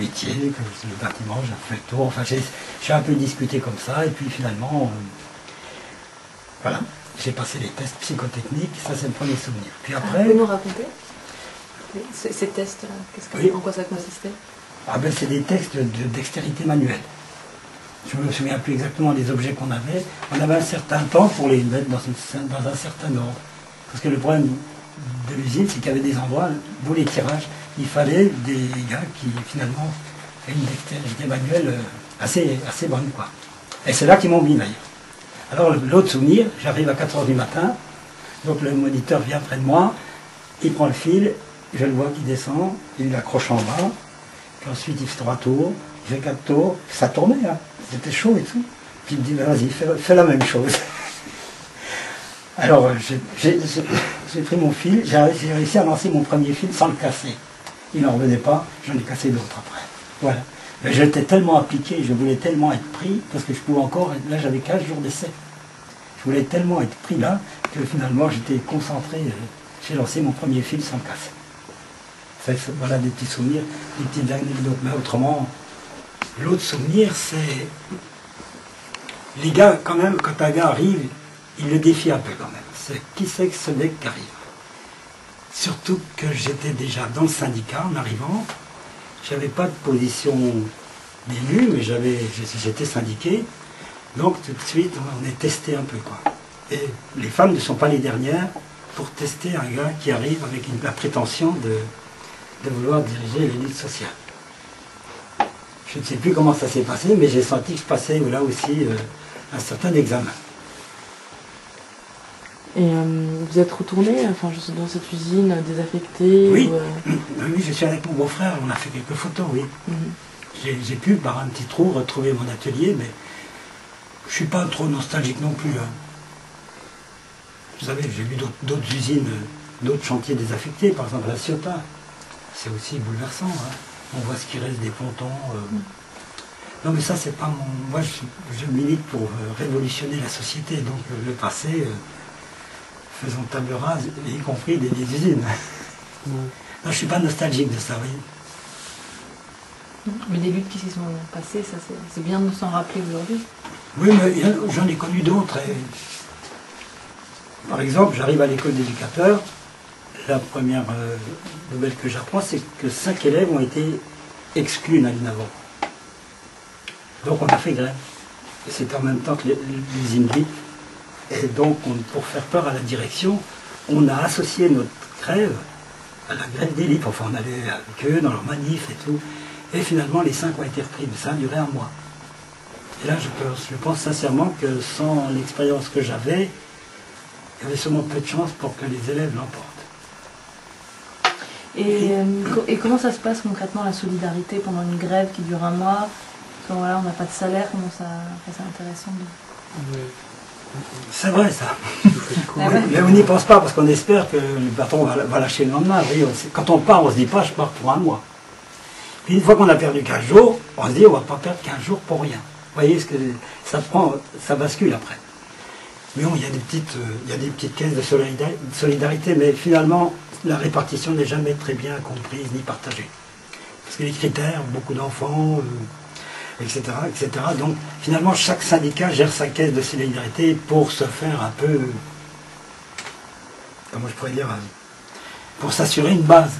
métier, que le bâtiment, j'ai fait le tour. Enfin, j'ai un peu discuté comme ça, et puis finalement, voilà, j'ai passé les tests psychotechniques, ça c'est le premier souvenir. Puis après... Vous pouvez nous raconter ces tests-là, oui. En quoi ça consistait? Ah ben c'est des tests de dextérité manuelle. Je me souviens plus exactement des objets qu'on avait. On avait un certain temps pour les mettre dans un certain ordre. Parce que le problème de l'usine, c'est qu'il y avait des endroits où les tirages, il fallait des gars qui finalement aient une dextérité manuelle assez bonne, quoi. Et c'est là qu'ils m'ont mis d'ailleurs. Alors l'autre souvenir, j'arrive à 4 h du matin, donc le moniteur vient près de moi, il prend le fil, je le vois qui descend, il l'accroche en bas, puis ensuite il fait 3 tours, il fait 4 tours, ça tournait, hein. C'était chaud et tout. Puis il me dit, ben, vas-y, fais la même chose. Alors j'ai pris mon fil, j'ai réussi à lancer mon premier fil sans le casser. Il n'en revenait pas, j'en ai cassé d'autres après. Voilà. Mais j'étais tellement appliqué, je voulais tellement être pris, parce que je pouvais encore, là j'avais 15 jours d'essai. Je voulais tellement être pris là, que finalement j'étais concentré, j'ai lancé mon premier fil sans le casser. Voilà des petits souvenirs, des petites anecdotes. Mais autrement, l'autre souvenir, c'est les gars, quand même, quand un gars arrive, il le défie un peu quand même. C'est qui c'est que ce mec qui arrive? Surtout que j'étais déjà dans le syndicat en arrivant. J'avais pas de position d'élu, mais j'étais syndiqué. Donc tout de suite, on est testé un peu, quoi. Et les femmes ne sont pas les dernières pour tester un gars qui arrive avec la prétention de vouloir diriger les luttes sociales. Je ne sais plus comment ça s'est passé, mais j'ai senti que je passais là aussi un certain examen. Et vous êtes retourné dans cette usine désaffectée? Oui, ou, oui, je suis avec mon beau-frère, on a fait quelques photos, oui. J'ai pu, par un petit trou, retrouver mon atelier, mais je ne suis pas trop nostalgique non plus. Hein. Vous savez, j'ai vu d'autres usines, d'autres chantiers désaffectés, par exemple la Ciotat. C'est aussi bouleversant. Hein. On voit ce qui reste des pontons. Non, mais ça, c'est pas mon... Moi, je milite pour révolutionner la société, donc le passé... faisons table rase, y compris des usines. Non, je ne suis pas nostalgique de ça, oui. Mais des luttes qui s'y sont passées, ça c'est bien de s'en rappeler aujourd'hui. Oui, mais j'en ai connu d'autres. Par exemple, j'arrive à l'école d'éducateurs. La première nouvelle que j'apprends, c'est que 5 élèves ont été exclus une année avant. Donc on a fait grève. Et c'était en même temps que l'usine LIP. Et donc, pour faire peur à la direction, on a associé notre grève à la grève des LIP. Enfin, on allait avec eux dans leurs manifs et tout. Et finalement, les 5 ont été repris. Mais ça a duré un mois. Et là, je pense sincèrement que sans l'expérience que j'avais, il y avait sûrement peu de chance pour que les élèves l'emportent. Et comment ça se passe concrètement, la solidarité pendant une grève qui dure un mois? Parce que voilà, on n'a pas de salaire, comment ça... c'est intéressant de... C'est vrai ça. Mais on n'y pense pas parce qu'on espère que le patron va lâcher le lendemain. Vous voyez, quand on part, on ne se dit pas je pars pour un mois. Puis une fois qu'on a perdu 15 jours, on se dit on ne va pas perdre 15 jours pour rien. Vous voyez, ce que ça bascule après. Mais bon, il y a des petites caisses de solidarité, mais finalement, la répartition n'est jamais très bien comprise ni partagée. Parce que les critères, beaucoup d'enfants... etc., etc. Donc, finalement, chaque syndicat gère sa caisse de solidarité pour se faire un peu, comment je pourrais dire, pour s'assurer une base.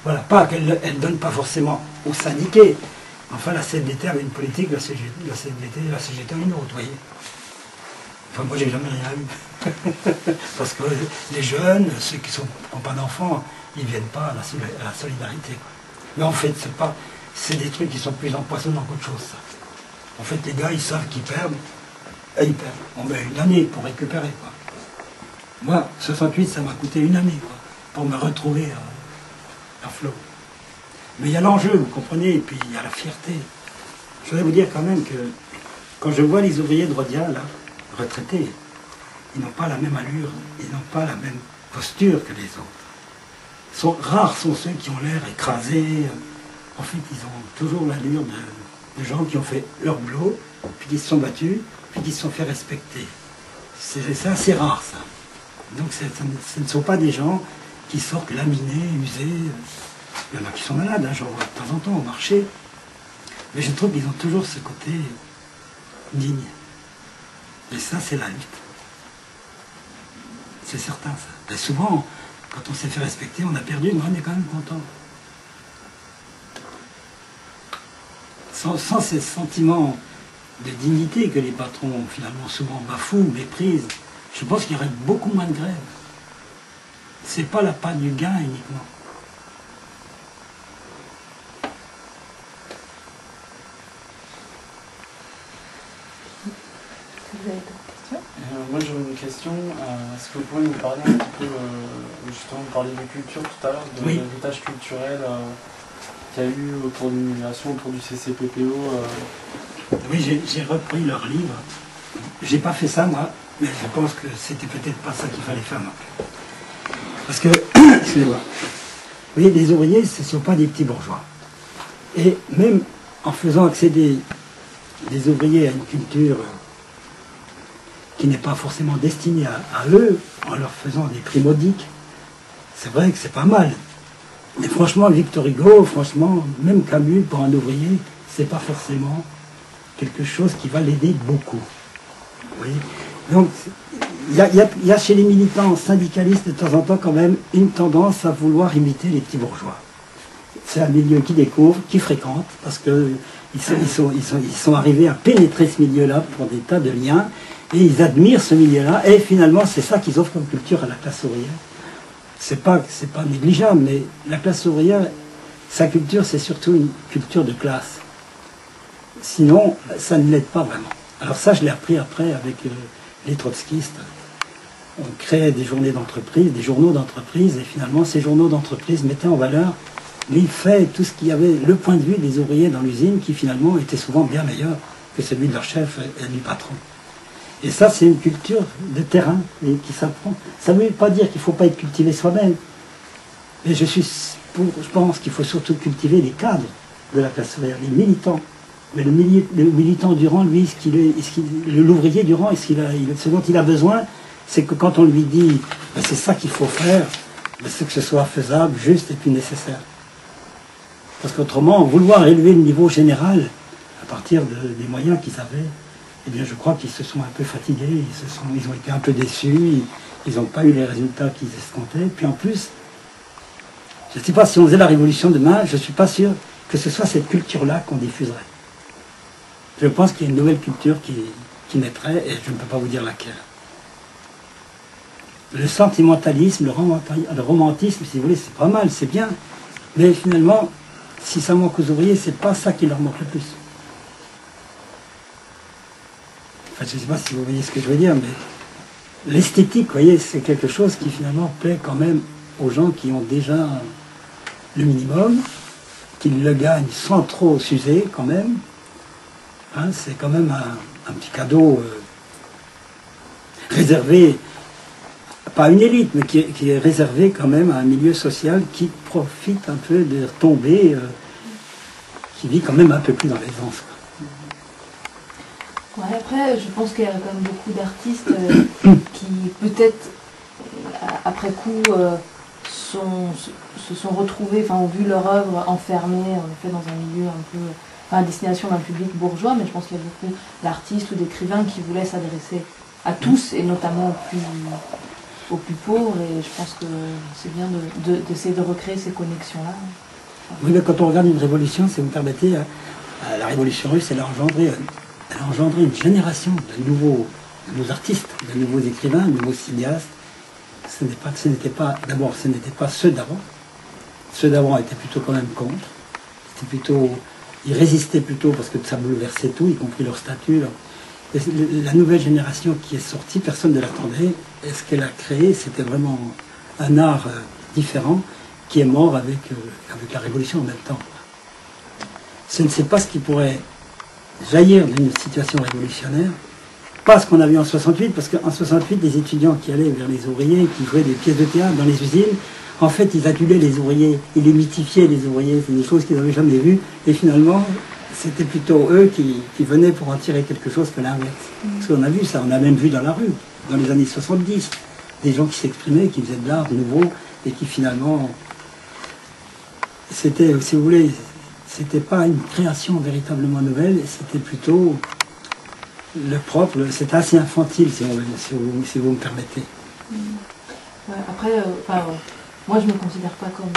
Voilà, pas qu'elle ne donne pas forcément aux syndiqués. Enfin, la CFDT avait une politique, la CGT une autre, vous voyez. Enfin, moi, j'ai jamais rien eu. Parce que les jeunes, ceux qui n'ont pas d'enfants, ils ne viennent pas à la solidarité. Mais en fait, c'est des trucs qui sont plus empoisonnants qu'autre chose, ça. En fait, les gars, ils savent qu'ils perdent, et ils perdent. On met une année pour récupérer, quoi. Moi, 68, ça m'a coûté une année, quoi, pour me retrouver à flot. Mais il y a l'enjeu, vous comprenez, et puis il y a la fierté. Je voudrais vous dire quand même que, quand je vois les ouvriers de Rhodia, là, retraités, ils n'ont pas la même allure, ils n'ont pas la même posture que les autres. Rares sont ceux qui ont l'air écrasés. En fait, ils ont toujours l'allure de gens qui ont fait leur boulot, puis qui se sont battus, puis qui se sont fait respecter. C'est assez rare, ça. Donc, ce ne sont pas des gens qui sortent laminés, usés. Il y en a qui sont malades, hein, j'en vois de temps en temps au marché. Mais je trouve qu'ils ont toujours ce côté digne. Et ça, c'est la lutte. C'est certain, ça. Et souvent, quand on s'est fait respecter, on a perdu, mais on est quand même content. Sans ces sentiments de dignité que les patrons, finalement, souvent bafouent, méprisent, je pense qu'il y aurait beaucoup moins de grèves. C'est pas la part du gain uniquement. Vous avez d'autres questions? Moi j'aurais une question. Est-ce que vous pouvez nous parler un petit peu, justement, vous parliez de culture tout à l'heure, de Oui. l'héritage culturel qu'il y a eu autour de l'immigration, autour du CCPPO Oui, j'ai repris leur livre. J'ai pas fait ça, moi, mais je pense que c'était peut-être pas ça qu'il fallait faire non plus. Parce que, excusez-moi, vous voyez, les ouvriers, ce ne sont pas des petits bourgeois. Et même en faisant accéder des ouvriers à une culture qui n'est pas forcément destinée à eux, en leur faisant des prix modiques, c'est vrai que c'est pas mal. Mais franchement, Victor Hugo, franchement, même Camus, pour un ouvrier, c'est pas forcément quelque chose qui va l'aider beaucoup. Vous voyez. Donc, il y a chez les militants syndicalistes de temps en temps quand même une tendance à vouloir imiter les petits bourgeois. C'est un milieu qu'ils découvrent, qu'ils fréquentent, parce qu'ils sont arrivés à pénétrer ce milieu-là pour des tas de liens, et ils admirent ce milieu-là, et finalement c'est ça qu'ils offrent comme culture à la classe ouvrière. C'est pas négligeable, mais la classe ouvrière, sa culture, c'est surtout une culture de classe. Sinon, ça ne l'aide pas vraiment. Alors ça, je l'ai appris après avec les trotskistes. On créait des journées d'entreprise, des journaux d'entreprise, et finalement, ces journaux d'entreprise mettaient en valeur les faits, tout ce qu'il y avait, le point de vue des ouvriers dans l'usine, qui finalement était souvent bien meilleur que celui de leur chef et du patron. Et ça, c'est une culture de terrain et qui s'apprend. Ça ne veut pas dire qu'il ne faut pas être cultivé soi-même. Mais je pense qu'il faut surtout cultiver les cadres de la classe ouvrière, les militants. Mais le militant Durand, lui, l'ouvrier Durand, ce dont il a besoin, c'est que quand on lui dit ben, c'est ça qu'il faut faire, ben, c'est que ce soit faisable, juste et puis nécessaire. Parce qu'autrement, vouloir élever le niveau général à partir des moyens qu'ils avaient, eh bien je crois qu'ils se sont un peu fatigués, ils ont été un peu déçus, ils n'ont pas eu les résultats qu'ils escomptaient. Puis en plus, je ne sais pas si on faisait la révolution demain, je ne suis pas sûr que ce soit cette culture-là qu'on diffuserait. Je pense qu'il y a une nouvelle culture qui naîtrait, et je ne peux pas vous dire laquelle. Le sentimentalisme, le romantisme, si vous voulez, c'est pas mal, c'est bien. Mais finalement, si ça manque aux ouvriers, c'est pas ça qui leur manque le plus. Enfin, je ne sais pas si vous voyez ce que je veux dire, mais l'esthétique, vous voyez, c'est quelque chose qui finalement plaît quand même aux gens qui ont déjà le minimum, qui le gagnent sans trop s'user quand même. Hein, c'est quand même un petit cadeau réservé, pas à une élite, mais qui est réservé quand même à un milieu social qui profite un peu de retomber, qui vit quand même un peu plus dans l'aisance. Ouais, après, je pense qu'il y a quand même beaucoup d'artistes qui, peut-être, après coup, se sont retrouvés, enfin, ont vu leur œuvre enfermée, en effet, dans un milieu un peu, à destination d'un public bourgeois, mais je pense qu'il y a beaucoup d'artistes ou d'écrivains qui voulaient s'adresser à tous, et notamment aux plus pauvres, et je pense que c'est bien d'essayer de recréer ces connexions-là. Oui, mais quand on regarde une révolution, si vous me permettez, la révolution russe, elle a engendré une génération de nouveaux artistes, de nouveaux écrivains, de nouveaux cinéastes. Ce n'était pas ceux d'avant. Ceux d'avant étaient plutôt quand même contre. Ils résistaient plutôt parce que ça bouleversait tout, y compris leur statut. La nouvelle génération qui est sortie, personne ne l'attendait. Et ce qu'elle a créé, c'était vraiment un art différent qui est mort avec la révolution en même temps. Je ne sais pas ce qui pourrait jaillir d'une situation révolutionnaire, pas ce qu'on a vu en 68, parce qu'en 68, les étudiants qui allaient vers les ouvriers, qui jouaient des pièces de théâtre dans les usines, en fait, ils adulaient les ouvriers, ils les mythifiaient, les ouvriers, c'est des choses qu'ils n'avaient jamais vues, et finalement, c'était plutôt eux qui venaient pour en tirer quelque chose que l'inverse. Parce qu'on a vu ça, on a même vu dans la rue, dans les années 70, des gens qui s'exprimaient, qui faisaient de l'art nouveau, et qui finalement, c'était, si vous voulez, c'était pas une création véritablement nouvelle, c'était plutôt le propre, c'était assez infantile si vous me permettez. Ouais, après, moi je me considère pas comme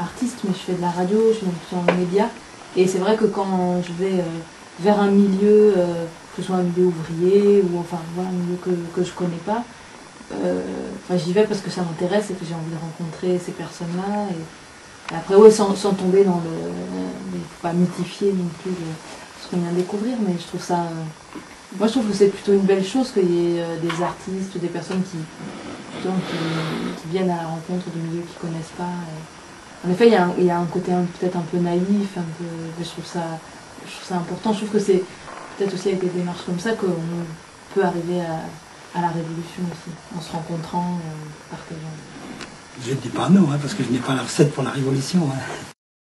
artiste, mais je fais de la radio, je suis dans les médias, et c'est vrai que quand je vais vers un milieu, que ce soit un milieu ouvrier, ou enfin voilà, un milieu que je connais pas, j'y vais parce que ça m'intéresse et que j'ai envie de rencontrer ces personnes-là. Et après, ouais, sans tomber dans il faut pas mythifier non plus ce qu'on vient de découvrir, mais je trouve ça. Moi, je trouve que c'est plutôt une belle chose qu'il y ait des artistes, des personnes qui viennent à la rencontre de milieux qu'ils ne connaissent pas. En effet, il y a un côté peut-être un peu naïf, je trouve ça important. Je trouve que c'est peut-être aussi avec des démarches comme ça qu'on peut arriver à la révolution aussi, en se rencontrant, en partageant. Je ne dis pas non, parce que je n'ai pas la recette pour la révolution.